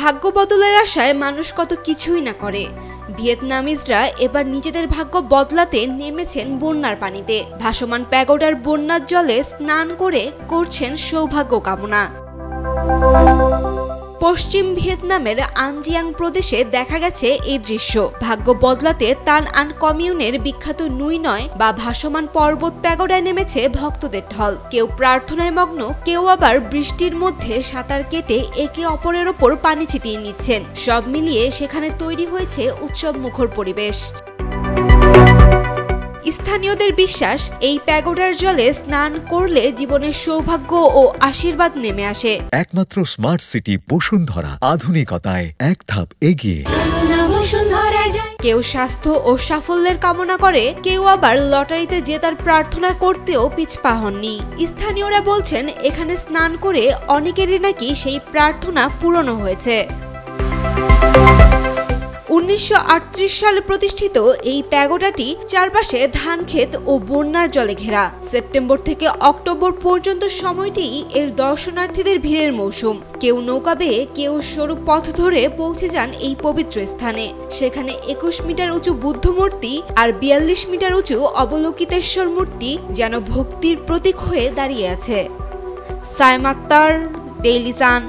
ভাগ্য বদলের আশায় মানুষ কত কিছুই না করে। ভিয়েতনামিজরা এবার নিজেদের ভাগ্য বদলাতে নেমেছেন বন্যার পানিতে। ভাসমান প্যাগোডার বন্যার জলে স্নান করে করছেন সৌভাগ্য কামনা। পশ্চিম ভিয়েতনামের আনজিয়াং প্রদেশে দেখা গেছে এই দৃশ্য। ভাগ্য বদলাতে তান আন কমিউনের বিখ্যাত নুই নয় বা ভাসমান পর্বত প্যাগোডায় নেমেছে ভক্তদের ঢল। কেউ প্রার্থনায় মগ্ন, কেউ আবার বৃষ্টির মধ্যে সাঁতার কেটে একে অপরের ওপর পানি ছিটিয়ে নিচ্ছেন। সব মিলিয়ে সেখানে তৈরি হয়েছে উৎসব মুখর পরিবেশ। স্থানীয়দের বিশ্বাস, এই প্যাগোডার জলে স্নান করলে জীবনের সৌভাগ্য ও আশীর্বাদ নেমে আসে। একমাত্র স্মার্ট সিটি বসুন্ধরা, আধুনিকতায় এক ধাপ এগিয়ে। কেউ স্বাস্থ্য ও সাফল্যের কামনা করে, কেউ আবার লটারিতে জেতার প্রার্থনা করতেও পিছপা হননি। স্থানীয়রা বলছেন, এখানে স্নান করে অনেকেরই নাকি সেই প্রার্থনা পূরণ হয়েছে। 1938 সালে প্রতিষ্ঠিত এই প্যাগোডাটি চারপাশে ধানক্ষেত ও বন্যার জলে ঘেরা। সেপ্টেম্বর থেকে অক্টোবর পর্যন্ত সময়টি এর দর্শনার্থীদের ভিড়ের মৌসুম। কেউ নৌকা বেয়ে, কেউ সরু পথ ধরে পৌঁছে যান এই পবিত্র স্থানে। সেখানে 21 মিটার উঁচু বুদ্ধ মূর্তি আর 42 মিটার উঁচু অবলোকিতেশ্বর মূর্তি যেন ভক্তির প্রতীক হয়ে দাঁড়িয়ে আছে। Sayem Akter, Daily Sun.